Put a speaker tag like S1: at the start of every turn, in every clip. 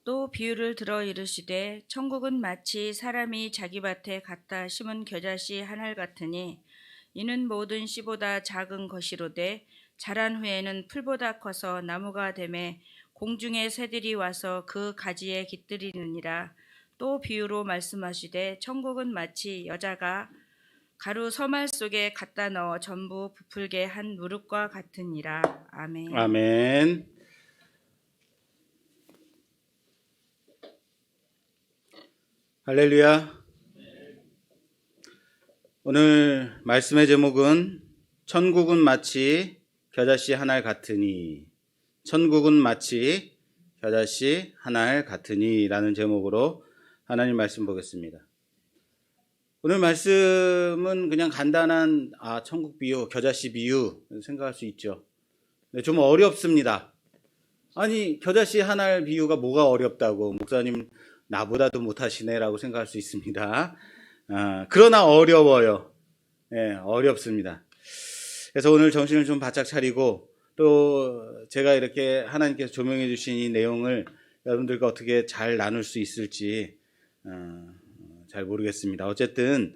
S1: 또 비유를 들어 이르시되 천국은 마치 사람이 자기 밭에 갖다 심은 겨자씨 한 알 같으니 이는 모든 씨보다 작은 것이로되 자란 후에는 풀보다 커서 나무가 되매 공중의 새들이 와서 그 가지에 깃들이느니라. 또 비유로 말씀하시되 천국은 마치 여자가 가루 서말 속에 갖다 넣어 전부 부풀게 한 누룩과 같으니라. 아멘.
S2: 아멘. 할렐루야. 오늘 말씀의 제목은 천국은 마치 겨자씨 한 알 같으니, 천국은 마치 겨자씨 한 알 같으니 라는 제목으로 하나님 말씀 보겠습니다. 오늘 말씀은 그냥 간단한 천국 비유, 겨자씨 비유 생각할 수 있죠. 네, 좀 어렵습니다. 아니, 겨자씨 한 알 비유가 뭐가 어렵다고, 목사님 나보다도 못하시네라고 생각할 수 있습니다. 그러나 어려워요. 네, 어렵습니다. 그래서 오늘 정신을 좀 바짝 차리고 또 제가 이렇게 하나님께서 조명해 주신 이 내용을 여러분들과 어떻게 잘 나눌 수 있을지 잘 모르겠습니다. 어쨌든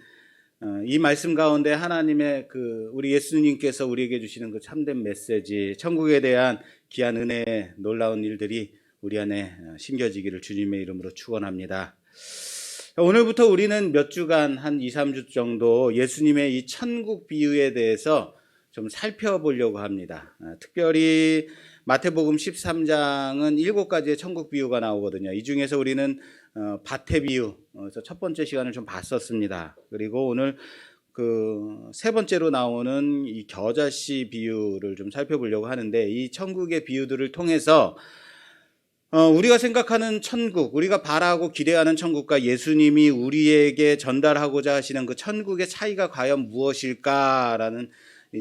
S2: 이 말씀 가운데 하나님의 우리 예수님께서 우리에게 주시는 그 참된 메시지, 천국에 대한 귀한 은혜, 놀라운 일들이 우리 안에 심겨지기를 주님의 이름으로 축원합니다. 오늘부터 우리는 몇 주간 한 2, 3주 정도 예수님의 이 천국 비유에 대해서 좀 살펴보려고 합니다. 특별히 마태복음 13장은 7가지의 천국 비유가 나오거든요. 이 중에서 우리는 밭의 비유, 그래서 첫 번째 시간을 좀 봤었습니다. 그리고 오늘 세 번째로 나오는 이 겨자씨 비유를 좀 살펴보려고 하는데, 이 천국의 비유들을 통해서 우리가 생각하는 천국, 우리가 바라고 기대하는 천국과 예수님이 우리에게 전달하고자 하시는 그 천국의 차이가 과연 무엇일까라는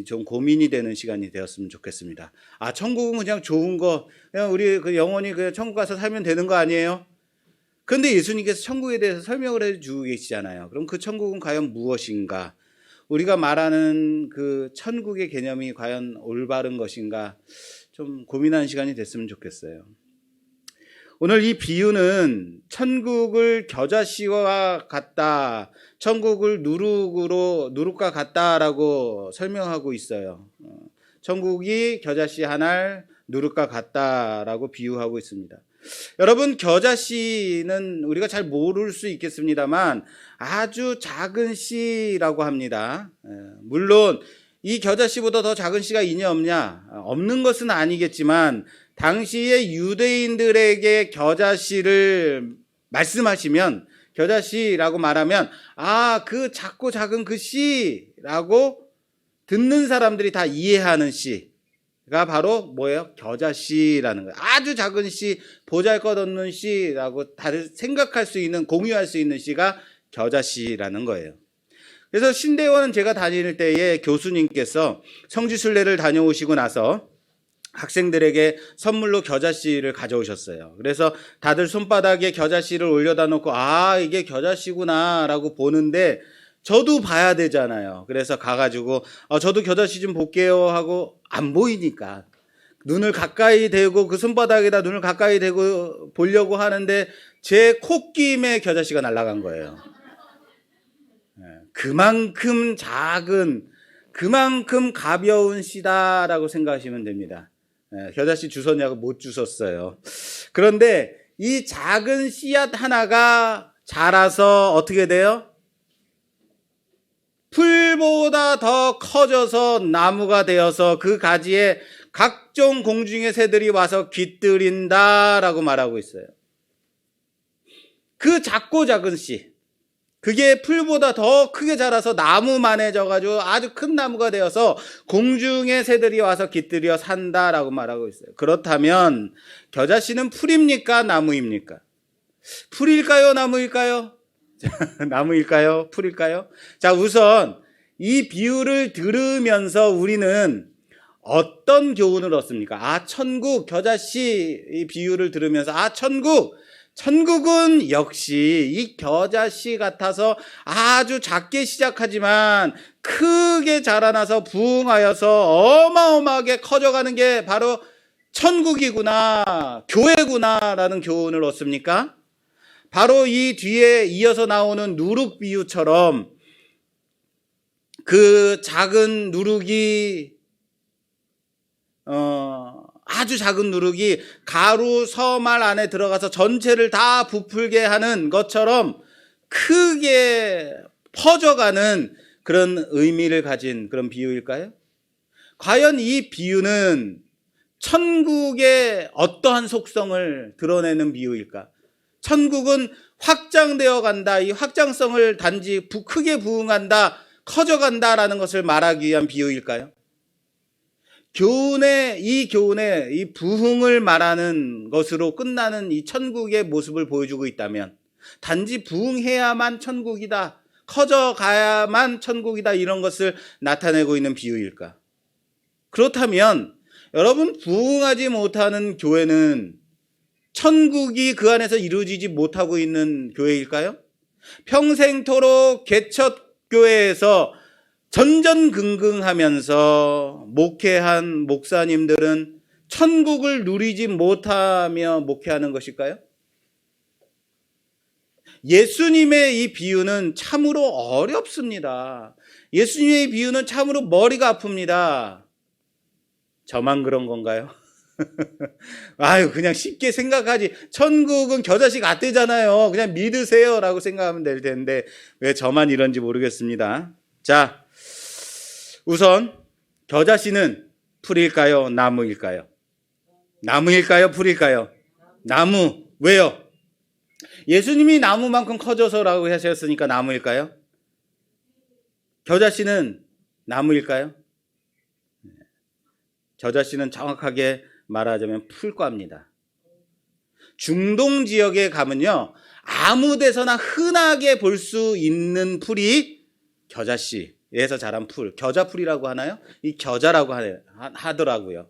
S2: 좀 고민이 되는 시간이 되었으면 좋겠습니다. 천국은 그냥 좋은 거, 그냥 우리 영원히 그냥 천국 가서 살면 되는 거 아니에요? 그런데 예수님께서 천국에 대해서 설명을 해주고 계시잖아요. 그럼 그 천국은 과연 무엇인가? 우리가 말하는 그 천국의 개념이 과연 올바른 것인가? 좀 고민하는 시간이 됐으면 좋겠어요. 오늘 이 비유는 천국을 겨자씨와 같다, 천국을 누룩과 같다라고 설명하고 있어요. 천국이 겨자씨 한 알, 누룩과 같다라고 비유하고 있습니다. 여러분, 겨자씨는 우리가 잘 모를 수 있겠습니다만 아주 작은 씨라고 합니다. 물론 이 겨자씨보다 더 작은 씨가 있냐 없냐, 없는 것은 아니겠지만 당시의 유대인들에게 겨자씨를 말씀하시면, 겨자씨라고 말하면 그 작고 작은 그 씨라고 듣는 사람들이 다 이해하는 씨가 바로 뭐예요? 겨자씨라는 거예요. 아주 작은 씨, 보잘것없는 씨라고 다들 생각할 수 있는, 공유할 수 있는 씨가 겨자씨라는 거예요. 그래서 신대원 제가 다닐 때에 교수님께서 성지순례를 다녀오시고 나서 학생들에게 선물로 겨자씨를 가져오셨어요. 그래서 다들 손바닥에 겨자씨를 올려다 놓고 이게 겨자씨구나 라고 보는데 저도 봐야 되잖아요. 그래서 가가지고 저도 겨자씨 좀 볼게요 하고 안 보이니까 눈을 가까이 대고 그 손바닥에다 눈을 가까이 대고 보려고 하는데 제 콧김에 겨자씨가 날아간 거예요. 그만큼 작은, 그만큼 가벼운 씨다라고 생각하시면 됩니다. 겨자씨 주웠냐고 못 주웠어요. 그런데 이 작은 씨앗 하나가 자라서 어떻게 돼요? 풀보다 더 커져서 나무가 되어서 그 가지에 각종 공중의 새들이 와서 깃들인다라고 말하고 있어요. 그 작고 작은 씨, 그게 풀보다 더 크게 자라서 나무만해져가지고 아주 큰 나무가 되어서 공중의 새들이 와서 깃들여 산다라고 말하고 있어요. 그렇다면 겨자씨는 풀입니까? 나무입니까? 풀일까요? 나무일까요? 나무일까요? 풀일까요? 자, 우선 이 비유를 들으면서 우리는 어떤 교훈을 얻습니까? 천국, 겨자씨 이 비유를 들으면서 천국은 역시 이 겨자씨 같아서 아주 작게 시작하지만 크게 자라나서 부흥하여서 어마어마하게 커져가는 게 바로 천국이구나, 교회구나라는 교훈을 얻습니까? 바로 이 뒤에 이어서 나오는 누룩 비유처럼 그 작은 누룩이 아주 작은 누룩이 가루 서말 안에 들어가서 전체를 다 부풀게 하는 것처럼 크게 퍼져가는 그런 의미를 가진 그런 비유일까요? 과연 이 비유는 천국의 어떠한 속성을 드러내는 비유일까? 천국은 확장되어 간다. 이 확장성을 단지 크게 부흥한다, 커져간다라는 것을 말하기 위한 비유일까요? 이 교훈에 이 부흥을 말하는 것으로 끝나는 이 천국의 모습을 보여주고 있다면, 단지 부흥해야만 천국이다, 커져가야만 천국이다, 이런 것을 나타내고 있는 비유일까? 그렇다면 여러분, 부흥하지 못하는 교회는 천국이 그 안에서 이루어지지 못하고 있는 교회일까요? 평생토록 개척교회에서 전전긍긍하면서 목회한 목사님들은 천국을 누리지 못하며 목회하는 것일까요? 예수님의 이 비유는 참으로 어렵습니다. 예수님의 비유는 참으로 머리가 아픕니다. 저만 그런 건가요? 아유, 그냥 쉽게 생각하지. 천국은 겨자씨 같대잖아요. 그냥 믿으세요 라고 생각하면 될 텐데 왜 저만 이런지 모르겠습니다. 자, 우선 겨자씨는 풀일까요? 나무일까요? 나무일까요? 풀일까요? 나무. 왜요? 예수님이 나무만큼 커져서라고 하셨으니까 나무일까요? 겨자씨는 나무일까요? 겨자씨는 정확하게 말하자면 풀과입니다. 중동 지역에 가면요, 아무 데서나 흔하게 볼 수 있는 풀이 겨자씨에서 자란 풀, 겨자풀이라고 하나요? 이 겨자라고 하더라고요.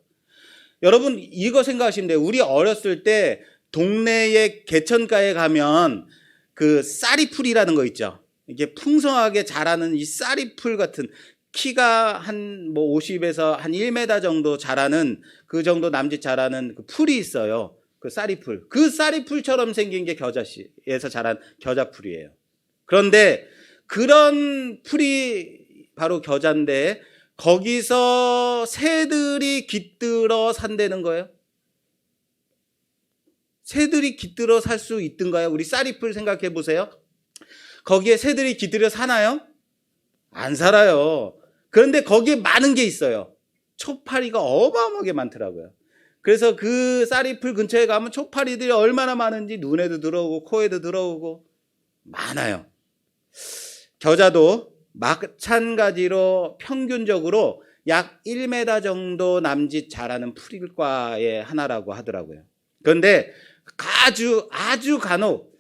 S2: 여러분, 이거 생각하시면 돼요. 우리 어렸을 때 동네의 개천가에 가면 그 쌀이풀이라는 거 있죠. 이게 풍성하게 자라는 이 쌀이풀 같은, 키가 한 50에서 한 1m 정도 자라는, 그 정도 남짓 자라는 그 풀이 있어요. 그 쌀이풀. 그 쌀이풀처럼 생긴 게 겨자씨에서 자란 겨자풀이에요. 그런데 그런 풀이 바로 겨자인데 거기서 새들이 깃들어 산다는 거예요. 새들이 깃들어 살 수 있던가요? 우리 쌀이풀 생각해 보세요. 거기에 새들이 깃들어 사나요? 안 살아요. 그런데 거기에 많은 게 있어요. 초파리가 어마어마하게 많더라고요. 그래서 그 쌀이풀 근처에 가면 초파리들이 얼마나 많은지 눈에도 들어오고 코에도 들어오고 많아요. 겨자도 마찬가지로 평균적으로 약 1m 정도 남짓 자라는 풀과의 하나라고 하더라고요. 그런데 아주 간혹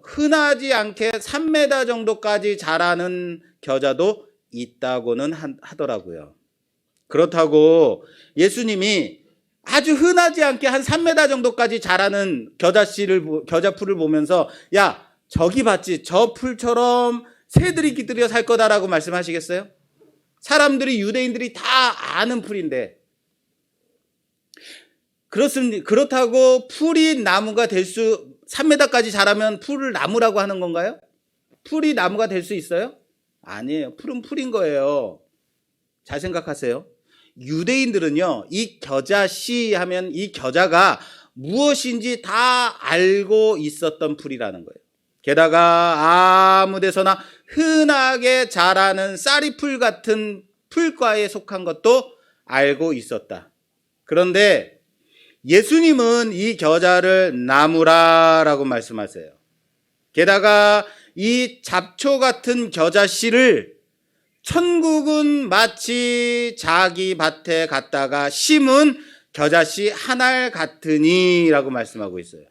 S2: 흔하지 않게 3m 정도까지 자라는 겨자도 있다고는 하더라고요. 그렇다고 예수님이 아주 흔하지 않게 한 3m 정도까지 자라는 겨자풀을 보면서 야, 저기 봤지? 저 풀처럼 새들이 깃들여 살 거다라고 말씀하시겠어요? 사람들이, 유대인들이 다 아는 풀인데, 그렇다고 풀이 나무가 3m까지 자라면 풀을 나무라고 하는 건가요? 풀이 나무가 될 수 있어요? 아니에요. 풀은 풀인 거예요. 잘 생각하세요. 유대인들은요, 이 겨자씨 하면 이 겨자가 무엇인지 다 알고 있었던 풀이라는 거예요. 게다가 아무 데서나 흔하게 자라는 쌀이풀 같은 풀과에 속한 것도 알고 있었다. 그런데 예수님은 이 겨자를 나무라라고 말씀하세요. 게다가 이 잡초 같은 겨자씨를 천국은 마치 자기 밭에 갔다가 심은 겨자씨 한 알 같으니 라고 말씀하고 있어요.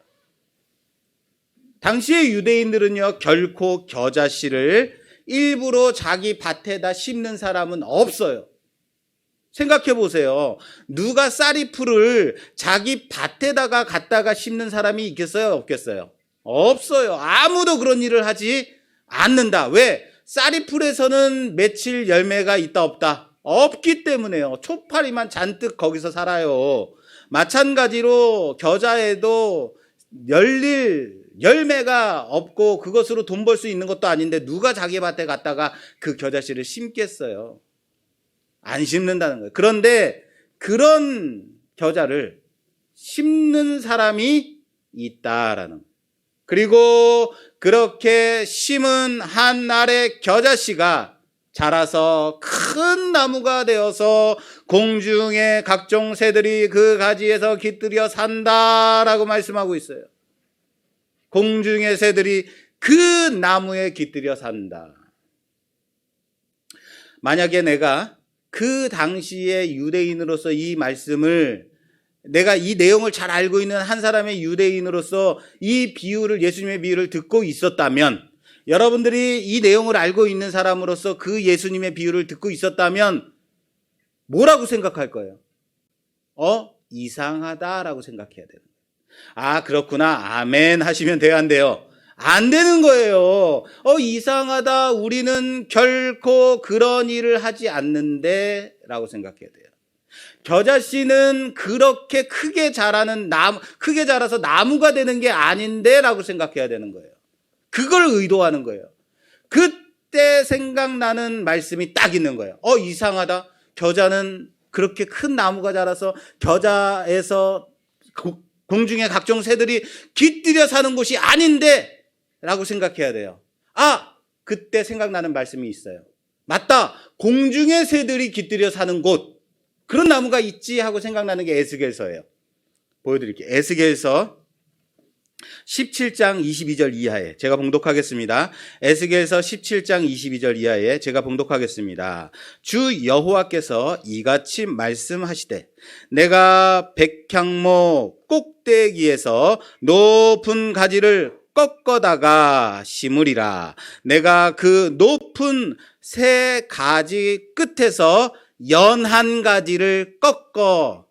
S2: 당시의 유대인들은요, 결코 겨자씨를 일부러 자기 밭에다 심는 사람은 없어요. 생각해 보세요. 누가 쌀이풀을 자기 밭에다가 갖다가 심는 사람이 있겠어요? 없겠어요? 없어요. 아무도 그런 일을 하지 않는다. 왜? 쌀이풀에서는 맺힐 열매가 있다 없다? 없기 때문에요. 초파리만 잔뜩 거기서 살아요. 마찬가지로 겨자에도 열릴 열매가 없고 그것으로 돈 벌 수 있는 것도 아닌데 누가 자기 밭에 갔다가 그 겨자씨를 심겠어요? 안 심는다는 거예요. 그런데 그런 겨자를 심는 사람이 있다라는 거예요. 그리고 그렇게 심은 한 알의 겨자씨가 자라서 큰 나무가 되어서 공중의 각종 새들이 그 가지에서 깃들여 산다라고 말씀하고 있어요. 공중의 새들이 그 나무에 깃들여 산다. 만약에 내가 그 당시의 유대인으로서 이 말씀을, 내가 이 내용을 잘 알고 있는 한 사람의 유대인으로서 이 비유를, 예수님의 비유를 듣고 있었다면, 여러분들이 이 내용을 알고 있는 사람으로서 그 예수님의 비유를 듣고 있었다면 뭐라고 생각할 거예요? 이상하다라고 생각해야 돼요. 아, 그렇구나. 아멘 하시면 돼요, 안 돼요? 안 되는 거예요. 이상하다. 우리는 결코 그런 일을 하지 않는데 라고 생각해야 돼요. 겨자씨는 그렇게 크게 크게 자라서 나무가 되는 게 아닌데 라고 생각해야 되는 거예요. 그걸 의도하는 거예요. 그때 생각나는 말씀이 딱 있는 거예요. 이상하다. 겨자는 그렇게 큰 나무가 자라서 겨자에서 공중의 각종 새들이 깃들여 사는 곳이 아닌데 라고 생각해야 돼요. 그때 생각나는 말씀이 있어요. 맞다. 공중의 새들이 깃들여 사는 곳, 그런 나무가 있지 하고 생각나는 게 에스겔서예요. 보여드릴게요. 에스겔서 17장 22절 이하에 제가 봉독하겠습니다. 에스겔서 17장 22절 이하에 제가 봉독하겠습니다. 주 여호와께서 이같이 말씀하시되 내가 백향목 꼭대기에서 높은 가지를 꺾어다가 심으리라. 내가 그 높은 새 가지 끝에서 연한 가지를 꺾어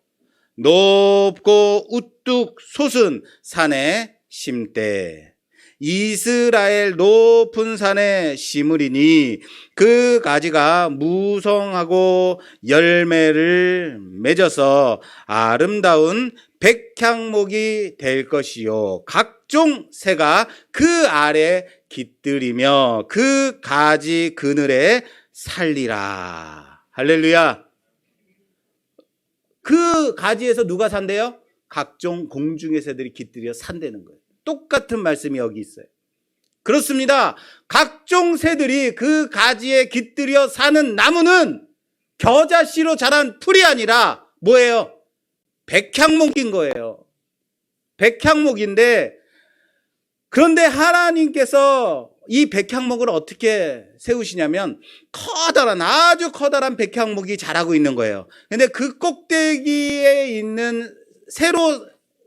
S2: 높고 우뚝 솟은 산에 심되 이스라엘 높은 산에 심으리니 그 가지가 무성하고 열매를 맺어서 아름다운 백향목이 될 것이요 각종 새가 그 아래 깃들이며 그 가지 그늘에 살리라. 할렐루야. 그 가지에서 누가 산대요? 각종 공중의 새들이 깃들여 산다는 거예요. 똑같은 말씀이 여기 있어요. 그렇습니다. 각종 새들이 그 가지에 깃들여 사는 나무는 겨자씨로 자란 풀이 아니라 뭐예요? 백향목인 거예요. 백향목인데, 그런데 하나님께서 이 백향목을 어떻게 세우시냐면 아주 커다란 백향목이 자라고 있는 거예요. 근데 그 꼭대기에 있는 새로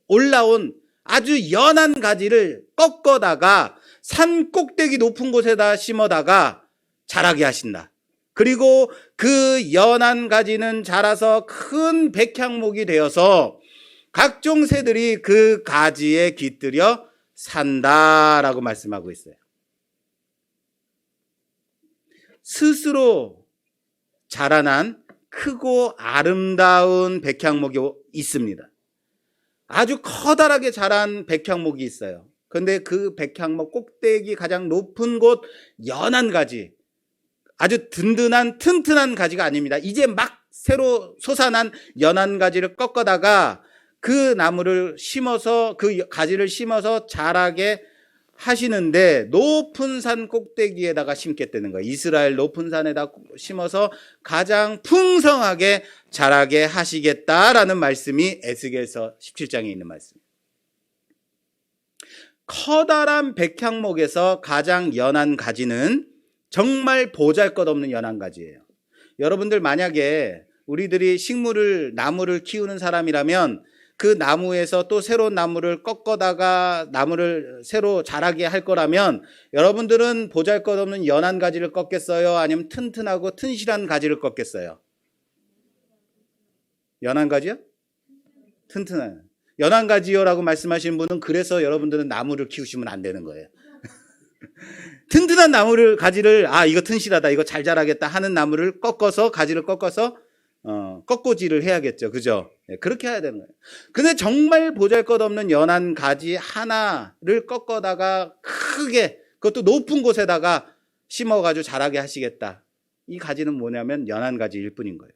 S2: 올라온 아주 연한 가지를 꺾어다가 산 꼭대기 높은 곳에다 심어다가 자라게 하신다. 그리고 그 연한 가지는 자라서 큰 백향목이 되어서 각종 새들이 그 가지에 깃들여 산다라고 말씀하고 있어요. 스스로 자라난 크고 아름다운 백향목이 있습니다. 아주 커다랗게 자란 백향목이 있어요. 그런데 그 백향목 꼭대기 가장 높은 곳 연한 가지, 아주 든든한 튼튼한 가지가 아닙니다. 이제 막 새로 솟아난 연한 가지를 꺾어다가 그 나무를 심어서, 그 가지를 심어서 자라게 하시는데 높은 산 꼭대기에다가 심겠다는 거예요. 이스라엘 높은 산에다 심어서 가장 풍성하게 자라게 하시겠다라는 말씀이 에스겔서 17장에 있는 말씀입니다. 커다란 백향목에서 가장 연한 가지는 정말 보잘것없는 연한 가지예요. 여러분들 만약에 우리들이 나무를 키우는 사람이라면 그 나무에서 또 새로운 나무를 꺾어다가 나무를 새로 자라게 할 거라면 여러분들은 보잘것없는 연한 가지를 꺾겠어요? 아니면 튼튼하고 튼실한 가지를 꺾겠어요? 연한 가지요? 튼튼한. 연한 가지요라고 말씀하시는 분은 그래서 여러분들은 나무를 키우시면 안 되는 거예요. 튼튼한 가지를 이거 튼실하다, 이거 잘 자라겠다 하는 나무를 가지를 꺾어서 꺾고질을 해야겠죠. 그죠? 네, 그렇게 해야 되는 거예요. 근데 정말 보잘것없는 연한 가지 하나를 꺾어다가 크게, 그것도 높은 곳에다가 심어가지고 자라게 하시겠다. 이 가지는 뭐냐면 연한 가지일 뿐인 거예요.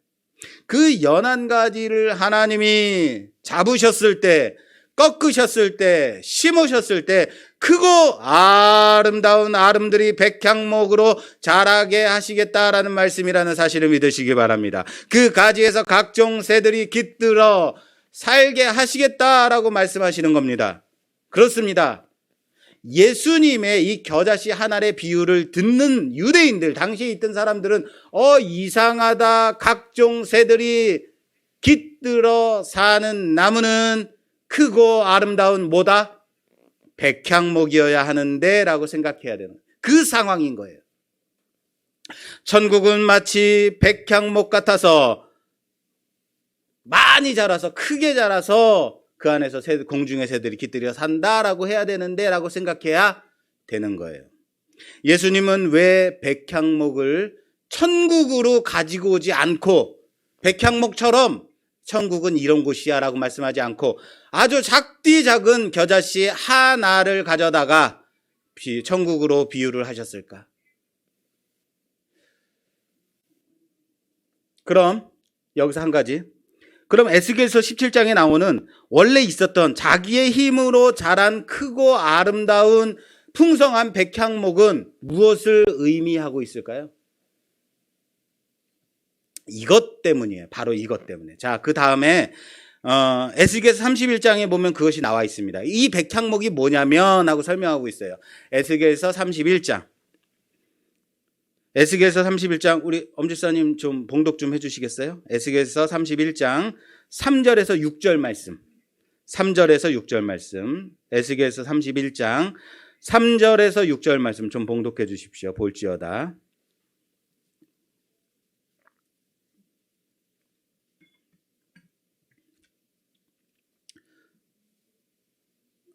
S2: 그 연한 가지를 하나님이 잡으셨을 때, 꺾으셨을 때, 심으셨을 때 크고 아름다운 아름드리 백향목으로 자라게 하시겠다라는 말씀이라는 사실을 믿으시기 바랍니다. 그 가지에서 각종 새들이 깃들어 살게 하시겠다라고 말씀하시는 겁니다. 그렇습니다. 예수님의 이 겨자씨 한 알의 비유를 듣는 유대인들, 당시에 있던 사람들은 이상하다. 각종 새들이 깃들어 사는 나무는 크고 아름다운 뭐다? 백향목이어야 하는데 라고 생각해야 되는 그 상황인 거예요. 천국은 마치 백향목 같아서 많이 자라서 크게 자라서 그 안에서 공중의 새들이 깃들여 산다라고 해야 되는데 라고 생각해야 되는 거예요. 예수님은 왜 백향목을 천국으로 가지고 오지 않고 백향목처럼 천국은 이런 곳이야 라고 말씀하지 않고 아주 작디 작은 겨자씨 하나를 가져다가 천국으로 비유를 하셨을까? 그럼 여기서 한 가지, 그럼 에스겔서 17장에 나오는 원래 있었던 자기의 힘으로 자란 크고 아름다운 풍성한 백향목은 무엇을 의미하고 있을까요? 이것 때문이에요. 바로 이것 때문에. 자, 그 다음에 에스겔서 31장에 보면 그것이 나와 있습니다. 이 백향목이 뭐냐면 하고 설명하고 있어요. 에스겔서 31장. 에스겔서 31장 우리 엄지사님 좀 봉독 좀 해주시겠어요? 에스겔서 31장 3절에서 6절 말씀. 3절에서 6절 말씀. 에스겔서 31장 3절에서 6절 말씀 좀 봉독해 주십시오. 볼지어다.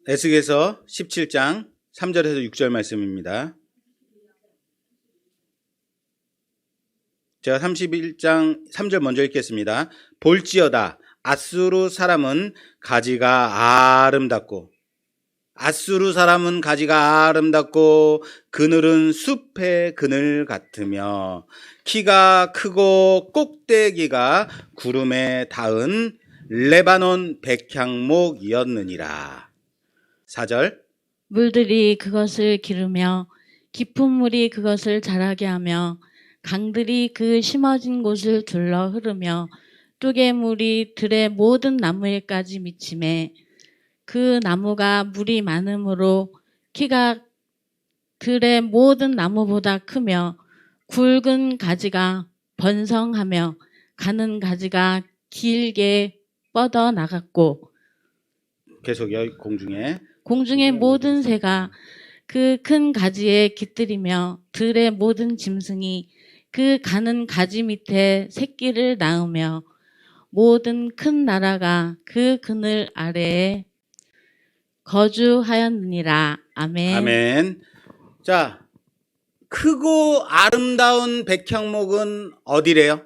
S2: 에스겔서 17장 3절에서 6절 말씀입니다. 제가 31장 3절 먼저 읽겠습니다. 볼지어다 아수르 사람은 가지가 아름답고 아수르 사람은 가지가 아름답고 그늘은 숲의 그늘 같으며 키가 크고 꼭대기가 구름에 닿은 레바논 백향목이었느니라. 4절
S3: 물들이 그것을 기르며 깊은 물이 그것을 자라게 하며 강들이 그 심어진 곳을 둘러 흐르며 뚜개물이 들의 모든 나무에까지 미치매 그 나무가 물이 많으므로 키가 들의 모든 나무보다 크며 굵은 가지가 번성하며 가는 가지가 길게 뻗어 나갔고
S2: 계속요.
S3: 공중의 모든 새가 그 큰 가지에 깃들이며 들의 모든 짐승이 그 가는 가지 밑에 새끼를 낳으며 모든 큰 나라가 그 그늘 아래에 거주하였느니라. 아멘.
S2: 아멘. 자, 크고 아름다운 백향목은 어디래요?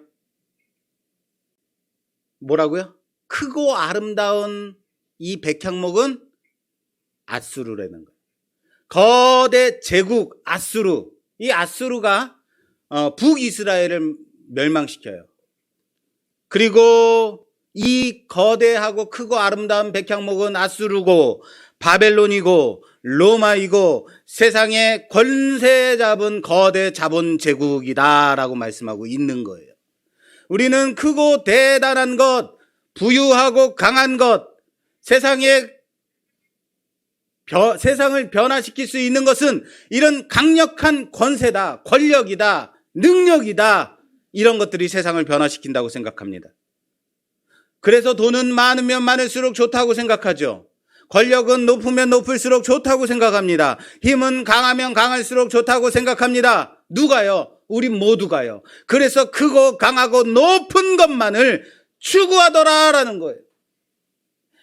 S2: 뭐라고요? 크고 아름다운 이 백향목은 아수르라는 거예요. 거대 제국 아수르. 이 아수르가 북이스라엘을 멸망시켜요. 그리고 이 거대하고 크고 아름다운 백향목은 아수르고 바벨론이고 로마이고 세상의 권세 잡은 거대 자본 제국이다라고 말씀하고 있는 거예요. 우리는 크고 대단한 것, 부유하고 강한 것, 세상을 변화시킬 수 있는 것은 이런 강력한 권세다, 권력이다, 능력이다, 이런 것들이 세상을 변화시킨다고 생각합니다. 그래서 돈은 많으면 많을수록 좋다고 생각하죠. 권력은 높으면 높을수록 좋다고 생각합니다. 힘은 강하면 강할수록 좋다고 생각합니다. 누가요? 우리 모두가요. 그래서 크고 강하고 높은 것만을 추구하더라라는 거예요.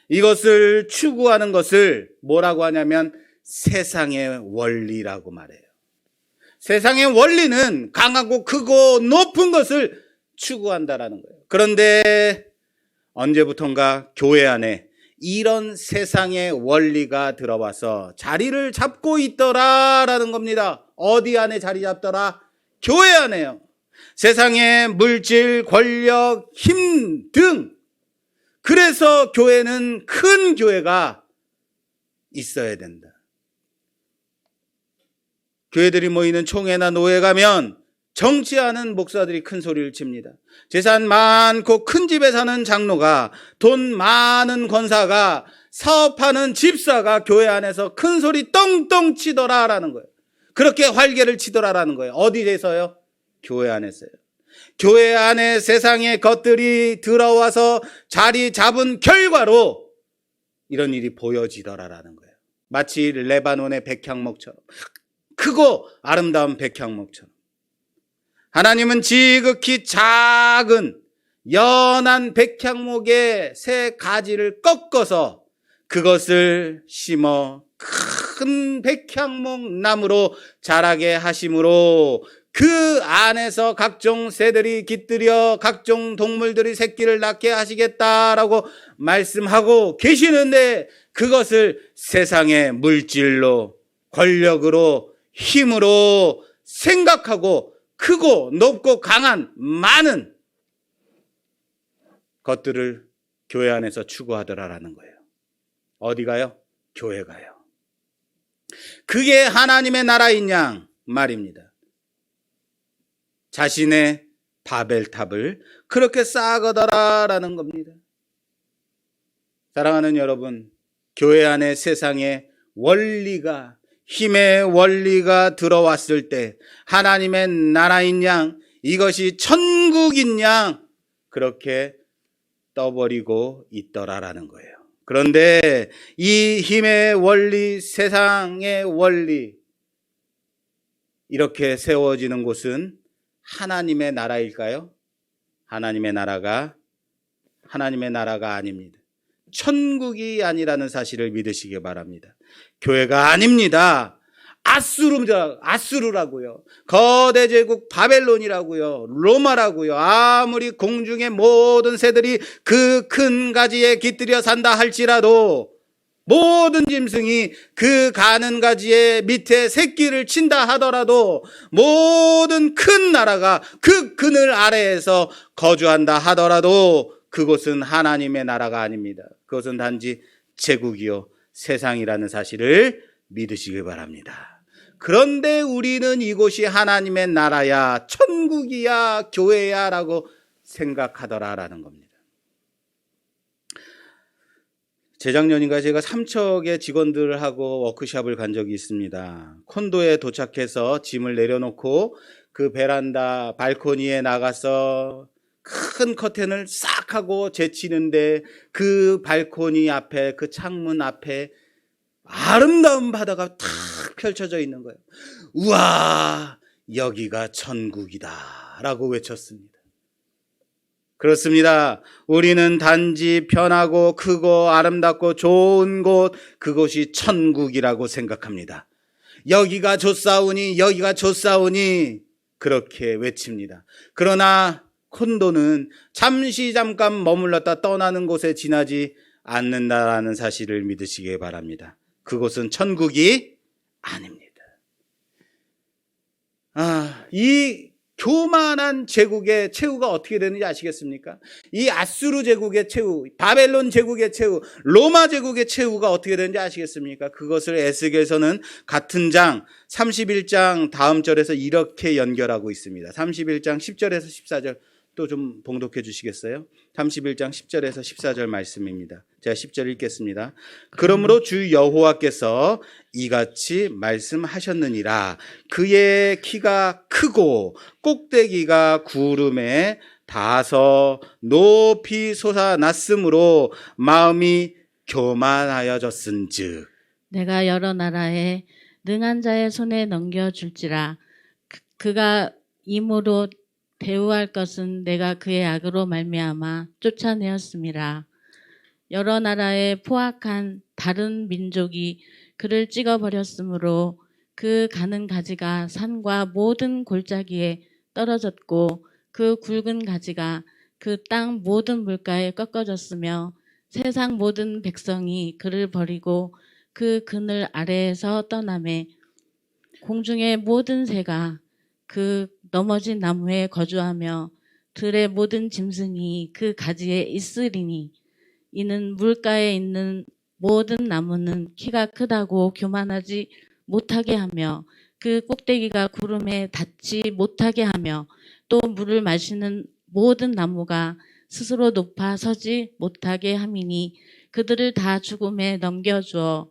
S2: 이것을 추구하는 것을 뭐라고 하냐면 세상의 원리라고 말해요. 세상의 원리는 강하고 크고 높은 것을 추구한다라는 거예요. 그런데 언제부턴가 교회 안에 이런 세상의 원리가 들어와서 자리를 잡고 있더라라는 겁니다. 어디 안에 자리 잡더라? 교회 안에요. 세상의 물질, 권력, 힘 등. 그래서 교회는 큰 교회가 있어야 된다. 교회들이 모이는 총회나 노회 가면 정치하는 목사들이 큰 소리를 칩니다. 재산 많고 큰 집에 사는 장로가, 돈 많은 권사가, 사업하는 집사가 교회 안에서 큰 소리 떵떵 치더라라는 거예요. 그렇게 활개를 치더라라는 거예요. 어디에서요? 교회 안에서요. 교회 안에 세상의 것들이 들어와서 자리 잡은 결과로 이런 일이 보여지더라라는 거예요. 마치 레바논의 백향목처럼, 크고 아름다운 백향목처럼. 하나님은 지극히 작은 연한 백향목의 새 가지를 꺾어서 그것을 심어 큰 백향목 나무로 자라게 하심으로 그 안에서 각종 새들이 깃들여 각종 동물들이 새끼를 낳게 하시겠다라고 말씀하고 계시는데, 그것을 세상의 물질로, 권력으로, 힘으로 생각하고 크고 높고 강한 많은 것들을 교회 안에서 추구하더라라는 거예요. 어디가요? 교회가요. 그게 하나님의 나라인 양 말입니다. 자신의 바벨탑을 그렇게 쌓아가더라라는 겁니다. 사랑하는 여러분, 교회 안에 세상의 원리가, 힘의 원리가 들어왔을 때 하나님의 나라인 양, 이것이 천국인 양 그렇게 떠버리고 있더라라는 거예요. 그런데 이 힘의 원리, 세상의 원리 이렇게 세워지는 곳은 하나님의 나라일까요? 하나님의 나라가 아닙니다. 천국이 아니라는 사실을 믿으시기 바랍니다. 교회가 아닙니다. 아수르라고요. 거대 제국 바벨론이라고요. 로마라고요. 아무리 공중의 모든 새들이 그 큰 가지에 깃들여 산다 할지라도, 모든 짐승이 그 가는 가지에 밑에 새끼를 친다 하더라도, 모든 큰 나라가 그 그늘 아래에서 거주한다 하더라도 그곳은 하나님의 나라가 아닙니다. 그것은 단지 제국이요 세상이라는 사실을 믿으시기 바랍니다. 그런데 우리는 이곳이 하나님의 나라야, 천국이야, 교회야 라고 생각하더라라는 겁니다. 재작년인가 제가 삼척의 직원들하고 워크숍을 간 적이 있습니다. 콘도에 도착해서 짐을 내려놓고 그 베란다 발코니에 나가서 큰 커튼을 싹 하고 제치는데, 그 발코니 앞에, 그 창문 앞에 아름다운 바다가 탁 펼쳐져 있는 거예요. 우와, 여기가 천국이다 라고 외쳤습니다. 그렇습니다. 우리는 단지 편하고 크고 아름답고 좋은 곳, 그곳이 천국이라고 생각합니다. 여기가 좋사오니, 여기가 좋사오니 그렇게 외칩니다. 그러나 콘도는 잠깐 머물렀다 떠나는 곳에 지나지 않는다라는 사실을 믿으시기 바랍니다. 그곳은 천국이 아닙니다. 이 교만한 제국의 최후가 어떻게 되는지 아시겠습니까? 이 아수르 제국의 최후, 바벨론 제국의 최후, 로마 제국의 최후가 어떻게 되는지 아시겠습니까? 그것을 에스겔서는 같은 장 31장 다음 절에서 이렇게 연결하고 있습니다. 31장 10절에서 14절 또 좀 봉독해 주시겠어요? 31장 10절에서 14절 말씀입니다. 제가 10절 읽겠습니다. 그러므로 주 여호와께서 이같이 말씀하셨느니라. 그의 키가 크고 꼭대기가 구름에 닿아서 높이 솟아났으므로 마음이 교만하여졌은즉
S3: 내가 여러 나라에 능한 자의 손에 넘겨줄지라. 그가 임으로 대우할 것은 내가 그의 악으로 말미암아 쫓아내었음이라. 여러 나라에 포악한 다른 민족이 그를 찍어버렸으므로 그 가는 가지가 산과 모든 골짜기에 떨어졌고 그 굵은 가지가 그 땅 모든 물가에 꺾어졌으며 세상 모든 백성이 그를 버리고 그 그늘 아래에서 떠나매 공중의 모든 새가 그 넘어진 나무에 거주하며 들의 모든 짐승이 그 가지에 있으리니 이는 물가에 있는 모든 나무는 키가 크다고 교만하지 못하게 하며 그 꼭대기가 구름에 닿지 못하게 하며 또 물을 마시는 모든 나무가 스스로 높아 서지 못하게 함이니 그들을 다 죽음에 넘겨주어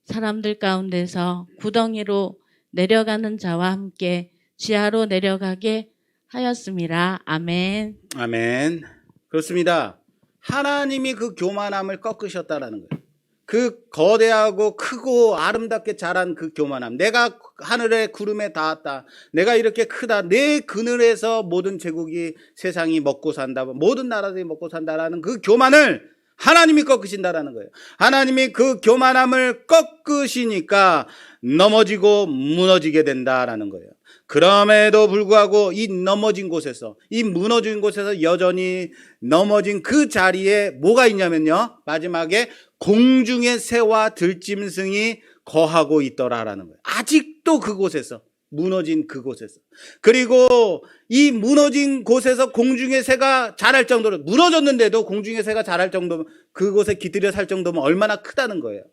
S3: 사람들 가운데서 구덩이로 내려가는 자와 함께 지하로 내려가게 하였습니다. 아멘.
S2: 아멘. 그렇습니다. 하나님이 그 교만함을 꺾으셨다라는 거예요. 그 거대하고 크고 아름답게 자란 그 교만함. 내가 하늘의 구름에 닿았다. 내가 이렇게 크다. 내 그늘에서 모든 제국이 세상이 먹고 산다. 모든 나라들이 먹고 산다라는 그 교만을 하나님이 꺾으신다라는 거예요. 하나님이 그 교만함을 꺾으시니까 넘어지고 무너지게 된다라는 거예요. 그럼에도 불구하고 이 넘어진 곳에서, 이 무너진 곳에서 여전히 넘어진 그 자리에 뭐가 있냐면요, 마지막에 공중의 새와 들짐승이 거하고 있더라라는 거예요. 아직도 그곳에서, 무너진 그곳에서. 그리고 이 무너진 곳에서 공중의 새가 자랄 정도로, 무너졌는데도 공중의 새가 자랄 정도면, 그곳에 깃들여 살 정도면 얼마나 크다는 거예요.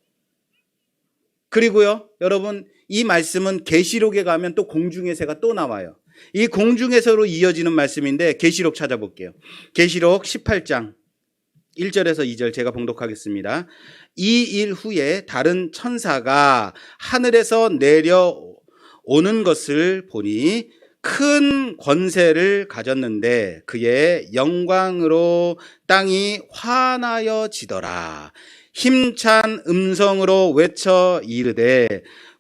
S2: 그리고요, 여러분, 이 말씀은 계시록에 가면 또 공중의 새가 또 나와요. 이 공중의 새로 이어지는 말씀인데 계시록 찾아볼게요. 계시록 18장 1절에서 2절 제가 봉독하겠습니다. 이 일 후에 다른 천사가 하늘에서 내려오는 것을 보니 큰 권세를 가졌는데 그의 영광으로 땅이 환하여지더라. 힘찬 음성으로 외쳐 이르되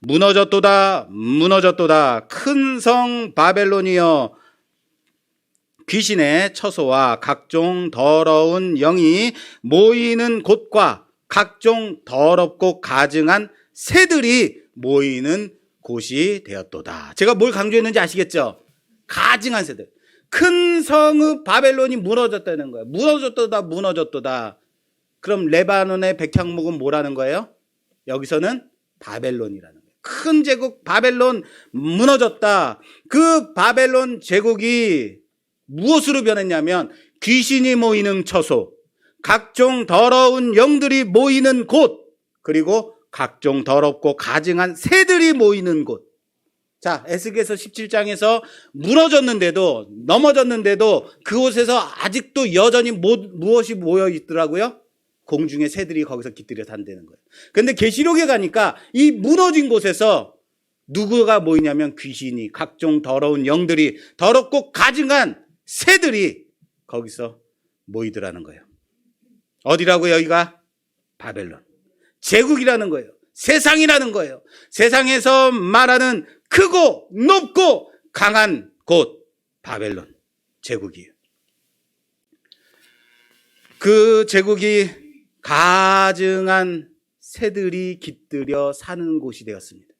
S2: 무너졌도다 무너졌도다 큰 성 바벨론이여 귀신의 처소와 각종 더러운 영이 모이는 곳과 각종 더럽고 가증한 새들이 모이는 곳이 되었도다. 제가 뭘 강조했는지 아시겠죠? 가증한 새들. 큰 성의 바벨론이 무너졌다는 거예요. 무너졌도다 무너졌도다. 그럼 레바논의 백향목은 뭐라는 거예요? 여기서는 바벨론이라는 거예요. 큰 제국 바벨론 무너졌다. 그 바벨론 제국이 무엇으로 변했냐면 귀신이 모이는 처소, 각종 더러운 영들이 모이는 곳, 그리고 각종 더럽고 가증한 새들이 모이는 곳. 자, 에스겔서 17장에서 무너졌는데도, 넘어졌는데도 그곳에서 아직도 여전히 무엇이 모여 있더라고요? 공중의 새들이 거기서 깃들여 산다는 거예요. 그런데 계시록에 가니까 이 무너진 곳에서 누구가 모이냐면 귀신이, 각종 더러운 영들이, 더럽고 가증한 새들이 거기서 모이더라는 거예요. 어디라고 여기가? 바벨론. 제국이라는 거예요. 세상이라는 거예요. 세상에서 말하는 크고 높고 강한 곳 바벨론 제국이에요. 그 제국이 가증한 새들이 깃들여 사는 곳이 되었습니다.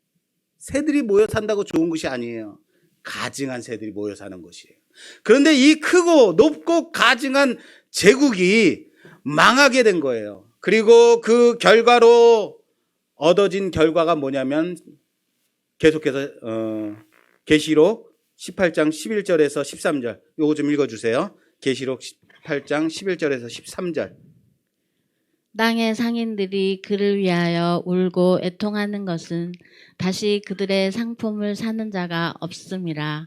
S2: 새들이 모여 산다고 좋은 곳이 아니에요. 가증한 새들이 모여 사는 곳이에요. 그런데 이 크고 높고 가증한 제국이 망하게 된 거예요. 그리고 그 결과로 얻어진 결과가 뭐냐면 계속해서 계시록 18장 11절에서 13절 요거 좀 읽어주세요. 계시록 18장 11절에서 13절.
S3: 땅의 상인들이 그를 위하여 울고 애통하는 것은 다시 그들의 상품을 사는 자가 없음이라.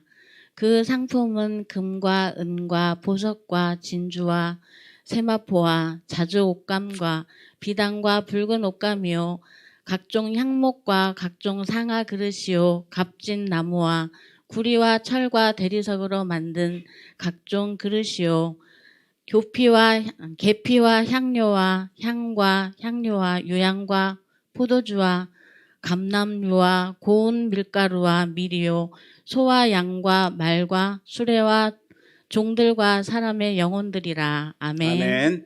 S3: 그 상품은 금과 은과 보석과 진주와 세마포와 자주 옷감과 비단과 붉은 옷감이요 각종 향목과 각종 상아 그릇이요 값진 나무와 구리와 철과 대리석으로 만든 각종 그릇이요 계피와 향료와 향과 향료와 유향과 포도주와 감람유와 고운 밀가루와 밀이요 소와 양과 말과 수레와 종들과 사람의 영혼들이라. 아멘.
S2: 아멘.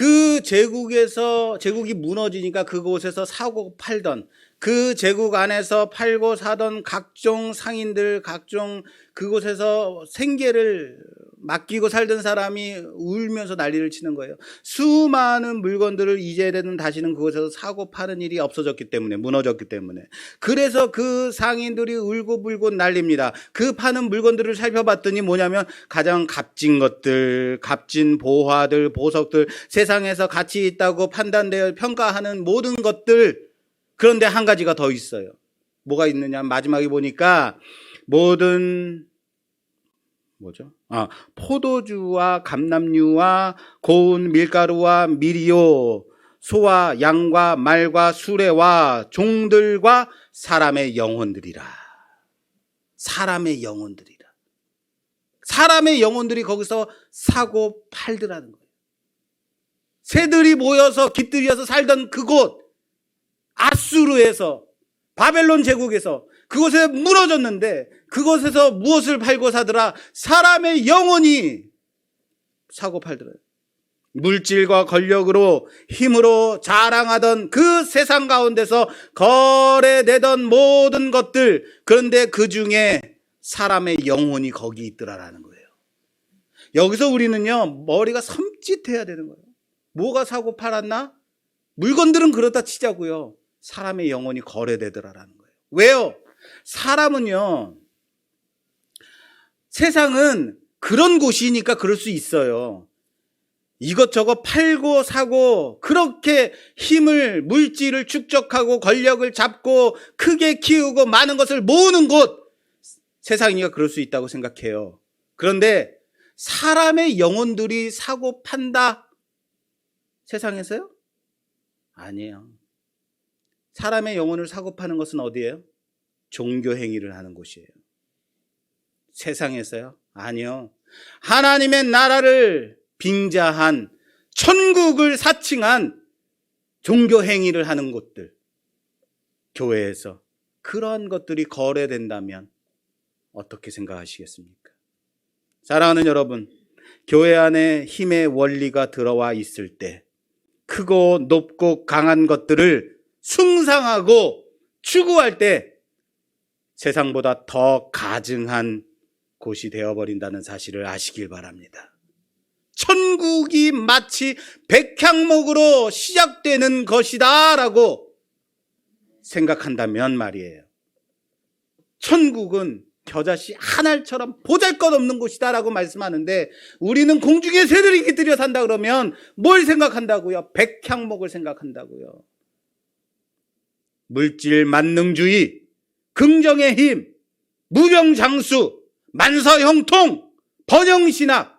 S2: 그 제국이 무너지니까 그곳에서 사고 팔던, 그 제국 안에서 팔고 사던 각종 상인들, 각종 그곳에서 생계를 맡기고 살던 사람이 울면서 난리를 치는 거예요. 수많은 물건들을 이제는 다시는 그곳에서 사고 파는 일이 없어졌기 때문에, 무너졌기 때문에. 그래서 그 상인들이 울고불고 난립니다. 그 파는 물건들을 살펴봤더니 뭐냐면 가장 값진 것들, 값진 보화들, 보석들, 세상에서 가치 있다고 판단되어 평가하는 모든 것들. 그런데 한 가지가 더 있어요. 뭐가 있느냐? 마지막에 보니까 모든 포도주와 감람류와 고운 밀가루와 밀이요, 소와 양과 말과 수레와 종들과 사람의 영혼들이라. 사람의 영혼들이라. 사람의 영혼들이 거기서 사고 팔더라는 거예요. 새들이 모여서 깃들여서 살던 그곳, 아수르에서, 바벨론 제국에서 그곳에 무너졌는데 그곳에서 무엇을 팔고 사더라? 사람의 영혼이 사고 팔더라. 물질과 권력으로, 힘으로 자랑하던 그 세상 가운데서 거래되던 모든 것들, 그런데 그 중에 사람의 영혼이 거기 있더라라는 거예요. 여기서 우리는요, 머리가 섬찟해야 되는 거예요. 뭐가 사고 팔았나? 물건들은 그렇다 치자고요. 사람의 영혼이 거래되더라라는 거예요. 왜요? 사람은요, 세상은 그런 곳이니까 그럴 수 있어요. 이것저것 팔고 사고, 그렇게 힘을, 물질을 축적하고 권력을 잡고 크게 키우고 많은 것을 모으는 곳, 세상이니까 그럴 수 있다고 생각해요. 그런데 사람의 영혼들이 사고 판다? 세상에서요? 아니에요. 사람의 영혼을 사고 파는 것은 어디예요? 종교 행위를 하는 곳이에요. 세상에서요? 아니요. 하나님의 나라를 빙자한, 천국을 사칭한 종교 행위를 하는 곳들, 교회에서 그런 것들이 거래된다면 어떻게 생각하시겠습니까? 사랑하는 여러분, 교회 안에 힘의 원리가 들어와 있을 때 크고 높고 강한 것들을 숭상하고 추구할 때 세상보다 더 가증한 곳이 되어버린다는 사실을 아시길 바랍니다. 천국이 마치 백향목으로 시작되는 것이다 라고 생각한다면 말이에요. 천국은 겨자씨 한 알처럼 보잘것없는 곳이다 라고 말씀하는데, 우리는 공중에 새들이 깃들여 산다 그러면 뭘 생각한다고요? 백향목을 생각한다고요. 물질 만능주의, 긍정의 힘, 무병장수, 만사형통, 번영신학,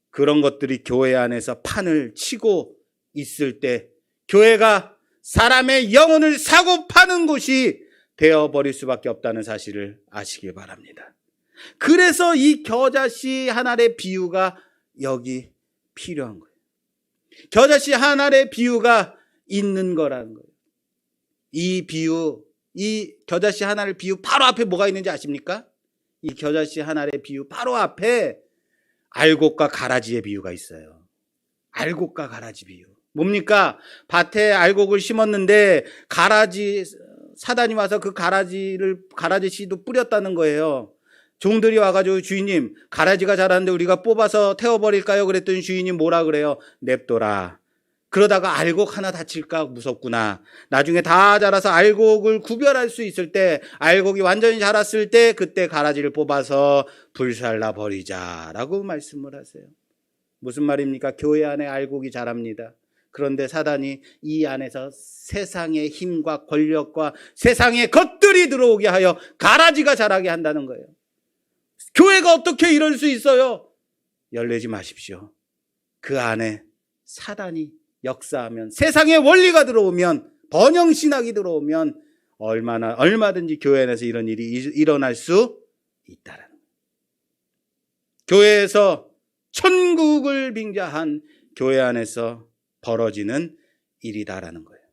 S2: 그런 것들이 교회 안에서 판을 치고 있을 때 교회가 사람의 영혼을 사고 파는 곳이 되어버릴 수밖에 없다는 사실을 아시길 바랍니다. 그래서 이 겨자씨 한 알의 비유가 여기 필요한 거예요. 겨자씨 한 알의 비유가 있는 거라는 거예요. 이 비유, 이 겨자씨 한 알의 비유 바로 앞에 뭐가 있는지 아십니까? 이 겨자씨 한 알의 비유 바로 앞에 알곡과 가라지의 비유가 있어요. 알곡과 가라지 비유. 뭡니까? 밭에 알곡을 심었는데 사단이 와서 그 가라지 씨도 뿌렸다는 거예요. 종들이 와가지고 주인님, 가라지가 자랐는데 우리가 뽑아서 태워버릴까요? 그랬더니 주인이 뭐라 그래요? 냅둬라. 그러다가 알곡 하나 다칠까 무섭구나. 나중에 다 자라서 알곡을 구별할 수 있을 때, 알곡이 완전히 자랐을 때 그때 가라지를 뽑아서 불살라 버리자라고 말씀을 하세요. 무슨 말입니까? 교회 안에 알곡이 자랍니다. 그런데 사단이 이 안에서 세상의 힘과 권력과 세상의 것들이 들어오게 하여 가라지가 자라게 한다는 거예요. 교회가 어떻게 이럴 수 있어요? 열내지 마십시오. 그 안에 사단이 역사하면, 세상의 원리가 들어오면, 번영신학이 들어오면 얼마든지 교회 안에서 이런 일이 일어날 수 있다는 거예요. 교회에서 천국을 빙자한 교회 안에서 벌어지는 일이다라는 거예요.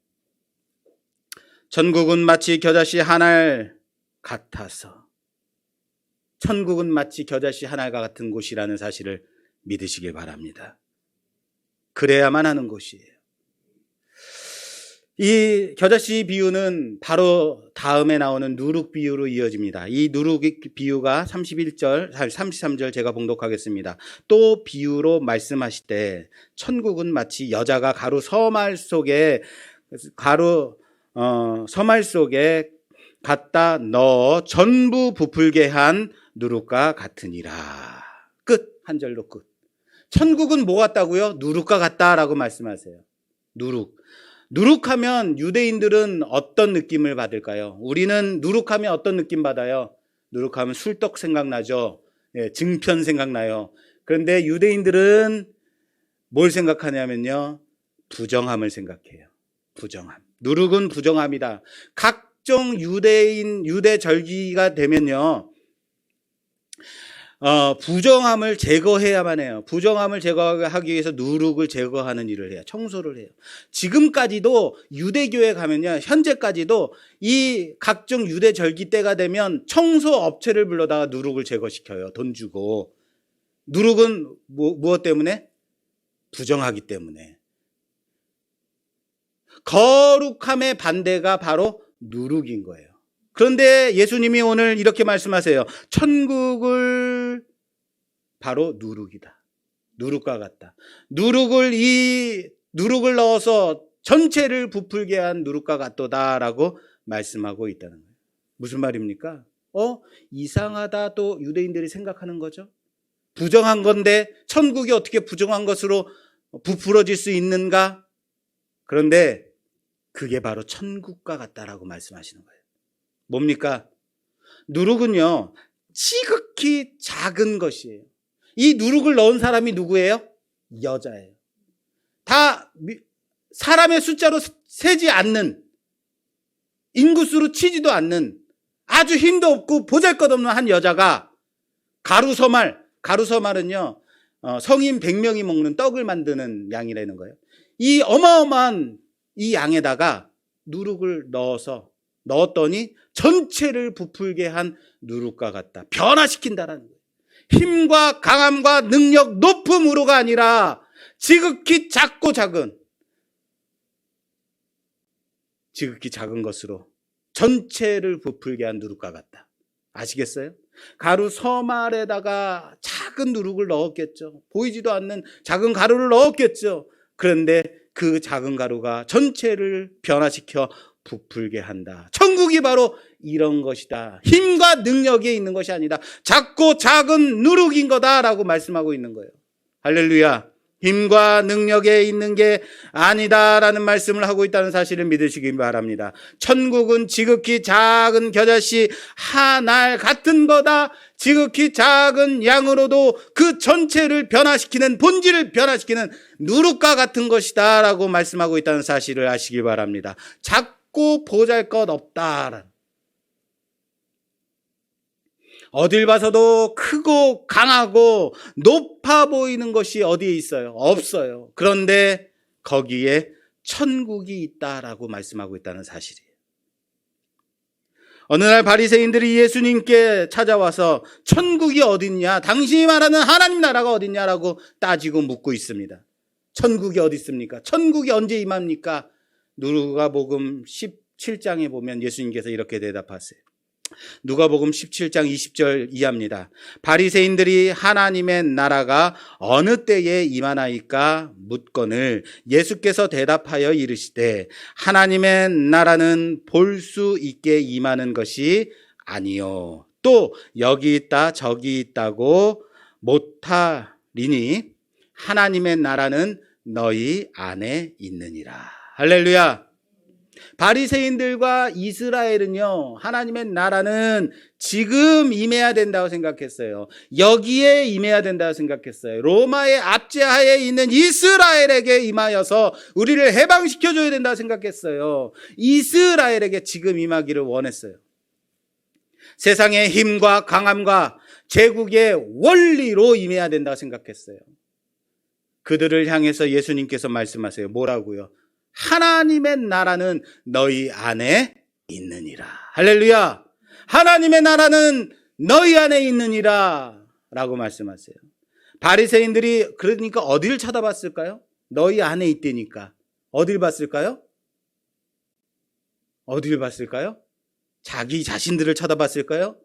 S2: 천국은 마치 겨자씨 한 알 같아서, 천국은 마치 겨자씨 한 알과 같은 곳이라는 사실을 믿으시길 바랍니다. 그래야만 하는 것이에요. 이 겨자씨 비유는 바로 다음에 나오는 누룩 비유로 이어집니다. 이 누룩 비유가 33절 제가 봉독하겠습니다. 또 비유로 말씀하시되 천국은 마치 여자가 가루 서말 속에 갖다 넣어 전부 부풀게 한 누룩과 같으니라. 끝. 한 절로 끝. 천국은 뭐 같다고요? 누룩과 같다라고 말씀하세요. 누룩하면 유대인들은 어떤 느낌을 받을까요? 우리는 누룩하면 어떤 느낌 받아요? 누룩하면 술떡 생각나죠? 예, 증편 생각나요. 그런데 유대인들은 뭘 생각하냐면요, 부정함을 생각해요. 부정함. 누룩은 부정함이다. 각종 유대 절기가 되면요, 부정함을 제거해야만 해요. 부정함을 제거하기 위해서 누룩을 제거하는 일을 해요. 청소를 해요. 지금까지도 유대교에 가면요, 현재까지도 이 각종 유대 절기 때가 되면 청소 업체를 불러다가 누룩을 제거시켜요. 돈 주고. 누룩은 무엇 때문에? 부정하기 때문에. 거룩함의 반대가 바로 누룩인 거예요. 그런데 예수님이 오늘 이렇게 말씀하세요. 천국을 바로 누룩이다. 누룩과 같다. 누룩을 넣어서 전체를 부풀게 한 누룩과 같도다라고 말씀하고 있다는 거예요. 무슨 말입니까? 이상하다 또 유대인들이 생각하는 거죠. 부정한 건데 천국이 어떻게 부정한 것으로 부풀어질 수 있는가? 그런데 그게 바로 천국과 같다라고 말씀하시는 거예요. 뭡니까? 누룩은요, 지극히 작은 것이에요. 이 누룩을 넣은 사람이 누구예요? 여자예요. 다 사람의 숫자로 세지 않는, 인구수로 치지도 않는, 아주 힘도 없고 보잘것없는 한 여자가 가루서말은요, 성인 100명이 먹는 떡을 만드는 양이라는 거예요. 이 어마어마한 이 양에다가 누룩을 넣었더니 전체를 부풀게 한 누룩과 같다. 변화시킨다라는 거예요. 힘과 강함과 능력, 높음으로가 아니라 지극히 작고 지극히 작은 것으로 전체를 부풀게 한 누룩과 같다. 아시겠어요? 가루 서말에다가 작은 누룩을 넣었겠죠. 보이지도 않는 작은 가루를 넣었겠죠. 그런데 그 작은 가루가 전체를 변화시켜 부풀게 한다. 천국이 바로 이런 것이다. 힘과 능력에 있는 것이 아니다. 작고 작은 누룩인 거다라고 말씀하고 있는 거예요. 할렐루야. 힘과 능력에 있는 게 아니다라는 말씀을 하고 있다는 사실을 믿으시기 바랍니다. 천국은 지극히 작은 겨자씨 한 알 같은 거다. 지극히 작은 양으로도 그 전체를 변화시키는, 본질을 변화시키는 누룩과 같은 것이다 라고 말씀하고 있다는 사실을 아시기 바랍니다. 작고 보잘것없다. 어딜 봐서도 크고 강하고 높아 보이는 것이 어디에 있어요? 없어요. 그런데 거기에 천국이 있다라고 말씀하고 있다는 사실이에요. 어느 날 바리새인들이 예수님께 찾아와서 천국이 어딨냐? 당신이 말하는 하나님 나라가 어딨냐라고 따지고 묻고 있습니다. 천국이 어디 있습니까? 천국이 언제 임합니까? 누가복음 17장에 보면 예수님께서 이렇게 대답하세요. 누가복음 17장 20절 이하입니다. 바리새인들이 하나님의 나라가 어느 때에 임하나이까 묻거늘 예수께서 대답하여 이르시되 하나님의 나라는 볼 수 있게 임하는 것이 아니요 또 여기 있다 저기 있다고 못하리니 하나님의 나라는 너희 안에 있느니라. 할렐루야. 바리새인들과 이스라엘은요, 하나님의 나라는 지금 임해야 된다고 생각했어요. 여기에 임해야 된다고 생각했어요. 로마의 압제하에 있는 이스라엘에게 임하여서 우리를 해방시켜줘야 된다고 생각했어요. 이스라엘에게 지금 임하기를 원했어요. 세상의 힘과 강함과 제국의 원리로 임해야 된다고 생각했어요. 그들을 향해서 예수님께서 말씀하세요. 뭐라고요? 하나님의 나라는 너희 안에 있느니라. 할렐루야. 하나님의 나라는 너희 안에 있느니라 라고 말씀하세요. 바리새인들이 그러니까 어디를 쳐다봤을까요? 너희 안에 있다니까. 어딜 봤을까요? 어딜 봤을까요? 자기 자신들을 쳐다봤을까요?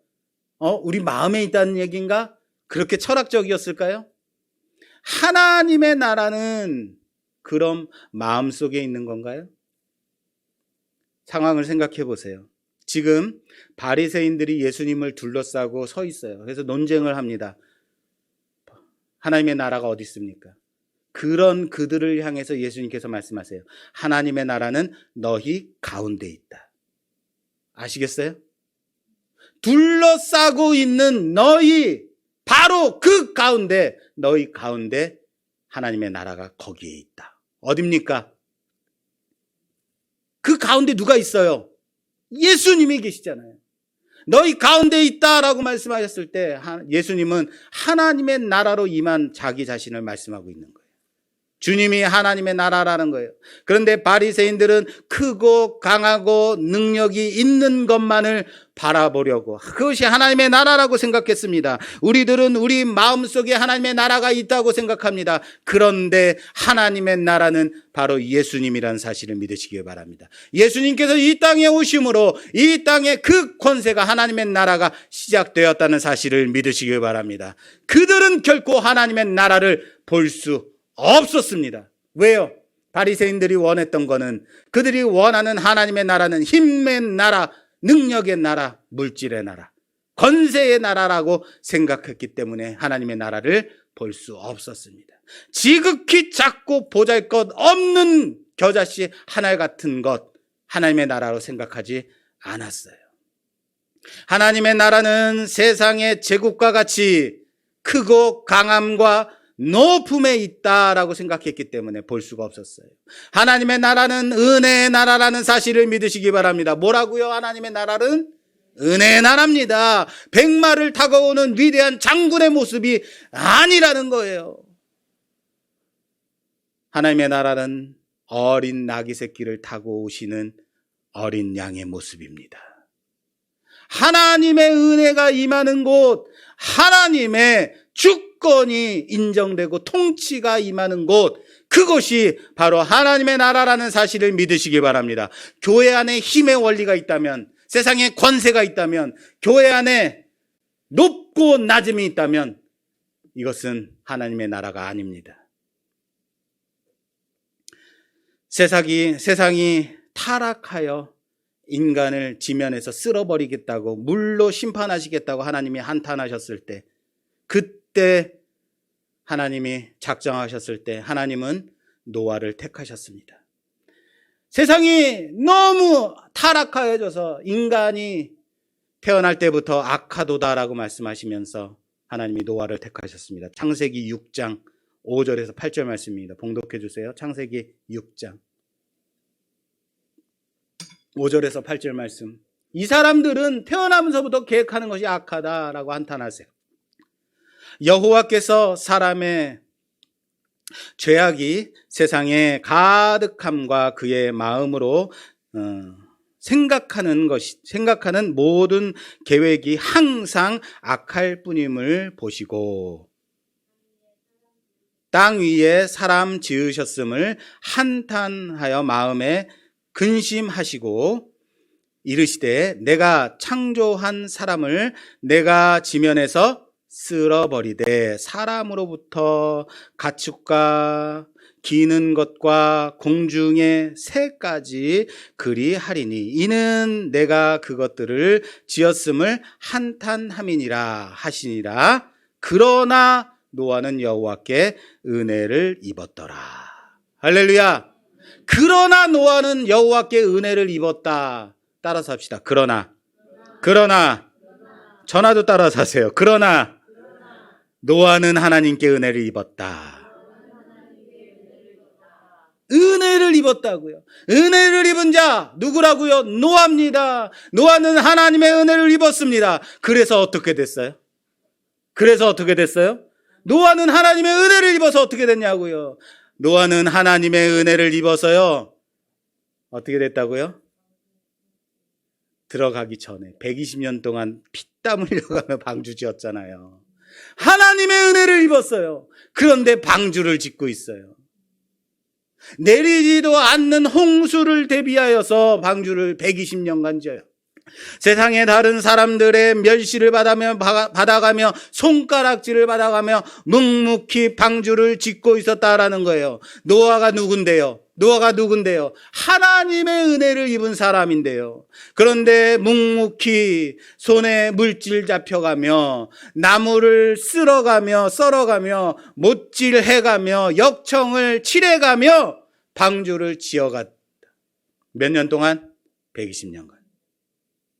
S2: 우리 마음에 있다는 얘기인가? 그렇게 철학적이었을까요? 하나님의 나라는 그럼 마음속에 있는 건가요? 상황을 생각해 보세요. 지금 바리새인들이 예수님을 둘러싸고 서 있어요. 그래서 논쟁을 합니다. 하나님의 나라가 어디 있습니까? 그런 그들을 향해서 예수님께서 말씀하세요. 하나님의 나라는 너희 가운데 있다. 아시겠어요? 둘러싸고 있는 너희, 바로 그 가운데, 너희 가운데 하나님의 나라가 거기에 있다. 어딥니까? 그 가운데 누가 있어요? 예수님이 계시잖아요. 너희 가운데 있다라고 말씀하셨을 때 예수님은 하나님의 나라로 임한 자기 자신을 말씀하고 있는 거예요. 주님이 하나님의 나라라는 거예요. 그런데 바리새인들은 크고 강하고 능력이 있는 것만을 바라보려고, 그것이 하나님의 나라라고 생각했습니다. 우리들은 우리 마음속에 하나님의 나라가 있다고 생각합니다. 그런데 하나님의 나라는 바로 예수님이라는 사실을 믿으시기 바랍니다. 예수님께서 이 땅에 오심으로 이 땅의 그 권세가, 하나님의 나라가 시작되었다는 사실을 믿으시기 바랍니다. 그들은 결코 하나님의 나라를 볼 수 없었습니다. 왜요? 바리새인들이 원했던 거는, 그들이 원하는 하나님의 나라는 힘의 나라, 능력의 나라, 물질의 나라, 권세의 나라라고 생각했기 때문에 하나님의 나라를 볼 수 없었습니다. 지극히 작고 보잘것없는 겨자씨 하나 같은 것, 하나님의 나라로 생각하지 않았어요. 하나님의 나라는 세상의 제국과 같이 크고 강함과 높음에 있다라고 생각했기 때문에 볼 수가 없었어요. 하나님의 나라는 은혜의 나라라는 사실을 믿으시기 바랍니다. 뭐라고요? 하나님의 나라는 은혜의 나라입니다. 백마를 타고 오는 위대한 장군의 모습이 아니라는 거예요. 하나님의 나라는 어린 나귀 새끼를 타고 오시는 어린 양의 모습입니다. 하나님의 은혜가 임하는 곳, 하나님의 주권이 인정되고 통치가 임하는 곳, 그것이 바로 하나님의 나라라는 사실을 믿으시기 바랍니다. 교회 안에 힘의 원리가 있다면, 세상에 권세가 있다면, 교회 안에 높고 낮음이 있다면 이것은 하나님의 나라가 아닙니다. 세상이 타락하여 인간을 지면에서 쓸어버리겠다고, 물로 심판하시겠다고 하나님이 한탄하셨을 때, 그때 하나님이 작정하셨을 때 하나님은 노아를 택하셨습니다. 세상이 너무 타락하여져서 인간이 태어날 때부터 악하도다라고 말씀하시면서 하나님이 노아를 택하셨습니다. 창세기 6장 5절에서 8절 말씀입니다. 봉독해 주세요. 창세기 6장 5절에서 8절 말씀. 이 사람들은 태어나면서부터 계획하는 것이 악하다라고 한탄하세요. 여호와께서 사람의 죄악이 세상에 가득함과 그의 마음으로 생각하는 모든 계획이 항상 악할 뿐임을 보시고, 땅 위에 사람 지으셨음을 한탄하여 마음에 근심하시고 이르시되, 내가 창조한 사람을 내가 지면에서 쓸어버리되 사람으로부터 가축과 기는 것과 공중의 새까지 그리하리니 이는 내가 그것들을 지었음을 한탄함이니라 하시니라. 그러나 노아는 여호와께 은혜를 입었더라. 할렐루야. 그러나 노아는 여호와께 은혜를 입었다. 따라서 합시다. 그러나 전화도 따라서 하세요. 그러나 노아는 하나님께 은혜를 입었다. 은혜를 입었다고요. 은혜를 입은 자 누구라고요? 노아입니다. 노아는 하나님의 은혜를 입었습니다. 그래서 어떻게 됐어요? 노아는 하나님의 은혜를 입어서 어떻게 됐냐고요? 노아는 하나님의 은혜를 입어서요, 어떻게 됐다고요? 들어가기 전에 120년 동안 피땀 흘려가며 방주 지었잖아요. 하나님의 은혜를 입었어요. 그런데 방주를 짓고 있어요. 내리지도 않는 홍수를 대비하여서 방주를 120년간 지어요. 세상의 다른 사람들의 멸시를 받아가며 손가락질을 받아가며 묵묵히 방주를 짓고 있었다라는 거예요. 노아가 누군데요? 하나님의 은혜를 입은 사람인데요. 그런데 묵묵히 손에 물질 잡혀가며 나무를 썰어가며 못질해가며 역청을 칠해가며 방주를 지어갔다. 몇 년 동안? 120년간.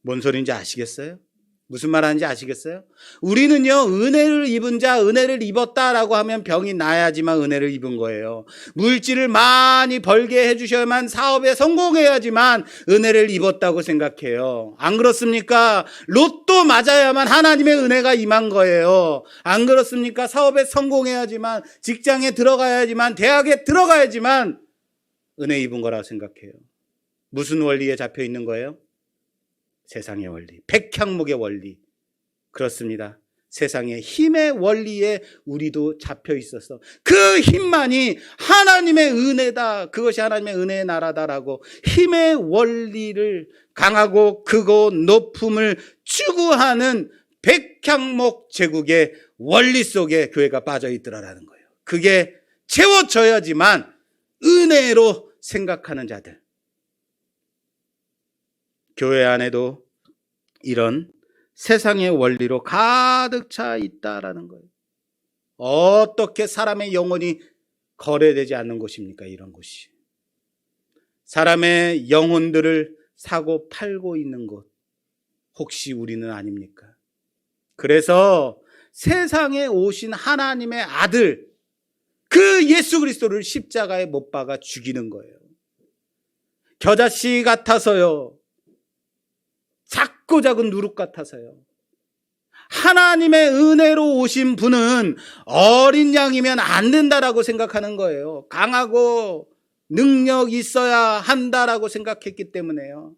S2: 뭔 소리인지 아시겠어요? 무슨 말 하는지 아시겠어요? 우리는요, 은혜를 입은 자, 은혜를 입었다라고 하면 병이 나야지만 은혜를 입은 거예요. 물질을 많이 벌게 해주셔야만 사업에 성공해야지만 은혜를 입었다고 생각해요. 안 그렇습니까? 로또 맞아야만 하나님의 은혜가 임한 거예요. 안 그렇습니까? 사업에 성공해야지만, 직장에 들어가야지만, 대학에 들어가야지만 은혜 입은 거라고 생각해요. 무슨 원리에 잡혀 있는 거예요? 세상의 원리, 백향목의 원리. 그렇습니다. 세상의 힘의 원리에 우리도 잡혀 있어서 그 힘만이 하나님의 은혜다, 그것이 하나님의 은혜의 나라다라고 힘의 원리를 강하고 크고 높음을 추구하는 백향목 제국의 원리 속에 교회가 빠져 있더라라는 거예요. 그게 채워져야지만 은혜로 생각하는 자들. 교회 안에도 이런 세상의 원리로 가득 차 있다라는 거예요. 어떻게 사람의 영혼이 거래되지 않는 곳입니까? 이런 곳이. 사람의 영혼들을 사고 팔고 있는 곳. 혹시 우리는 아닙니까? 그래서 세상에 오신 하나님의 아들, 그 예수 그리스도를 십자가에 못 박아 죽이는 거예요. 겨자씨 같아서요. 작고 작은 누룩 같아서요. 하나님의 은혜로 오신 분은 어린 양이면 안 된다라고 생각하는 거예요. 강하고 능력 있어야 한다라고 생각했기 때문에요.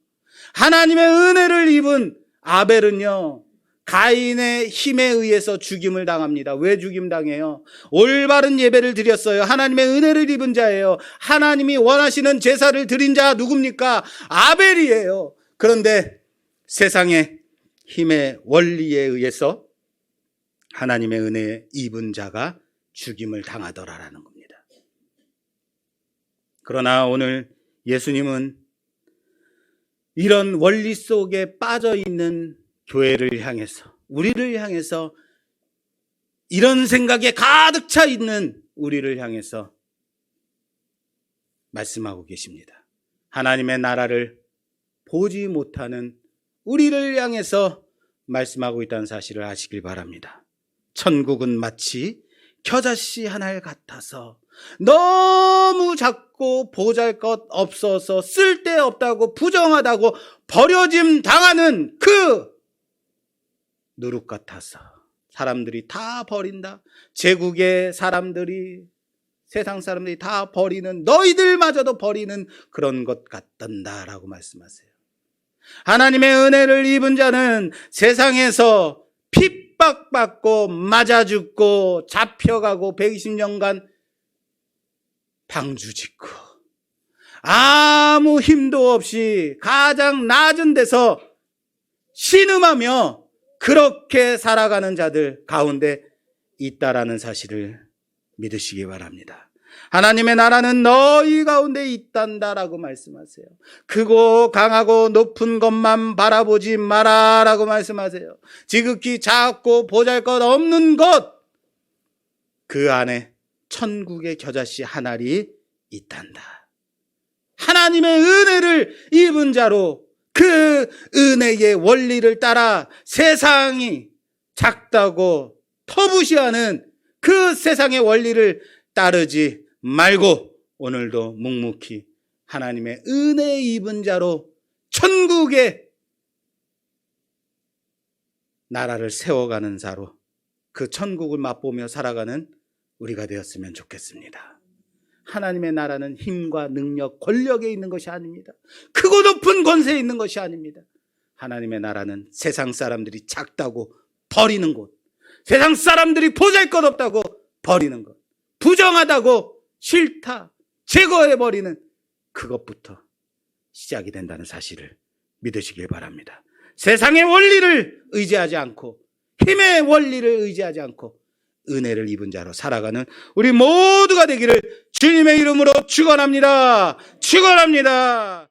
S2: 하나님의 은혜를 입은 아벨은요, 가인의 힘에 의해서 죽임을 당합니다. 왜 죽임 당해요? 올바른 예배를 드렸어요. 하나님의 은혜를 입은 자예요. 하나님이 원하시는 제사를 드린 자 누굽니까? 아벨이에요. 그런데 세상의 힘의 원리에 의해서 하나님의 은혜에 입은 자가 죽임을 당하더라라는 겁니다. 그러나 오늘 예수님은 이런 원리 속에 빠져 있는 교회를 향해서, 우리를 향해서, 이런 생각에 가득 차 있는 우리를 향해서 말씀하고 계십니다. 하나님의 나라를 보지 못하는 우리를 향해서 말씀하고 있다는 사실을 아시길 바랍니다. 천국은 마치 겨자씨 한 알 같아서 너무 작고 보잘것 없어서 쓸데없다고 부정하다고 버려짐 당하는 그 누룩 같아서 사람들이 다 버린다. 제국의 사람들이, 세상 사람들이 다 버리는, 너희들마저도 버리는 그런 것 같단다라고 말씀하세요. 하나님의 은혜를 입은 자는 세상에서 핍박받고 맞아 죽고 잡혀가고 120년간 방주 짓고 아무 힘도 없이 가장 낮은 데서 신음하며 그렇게 살아가는 자들 가운데 있다라는 사실을 믿으시기 바랍니다. 하나님의 나라는 너희 가운데 있단다라고 말씀하세요. 크고 강하고 높은 것만 바라보지 마라라고 말씀하세요. 지극히 작고 보잘것 없는 것, 그 안에 천국의 겨자씨 한 알이 있단다. 하나님의 은혜를 입은 자로 그 은혜의 원리를 따라 세상이 작다고 터부시하는 그 세상의 원리를 따르지 말고 오늘도 묵묵히 하나님의 은혜 입은 자로 천국의 나라를 세워가는 자로 그 천국을 맛보며 살아가는 우리가 되었으면 좋겠습니다. 하나님의 나라는 힘과 능력, 권력에 있는 것이 아닙니다. 크고 높은 권세에 있는 것이 아닙니다. 하나님의 나라는 세상 사람들이 작다고 버리는 곳, 세상 사람들이 보잘것없다고 버리는 것, 부정하다고 싫다, 제거해버리는 그것부터 시작이 된다는 사실을 믿으시길 바랍니다. 세상의 원리를 의지하지 않고 힘의 원리를 의지하지 않고 은혜를 입은 자로 살아가는 우리 모두가 되기를 주님의 이름으로 축원합니다. 축원합니다.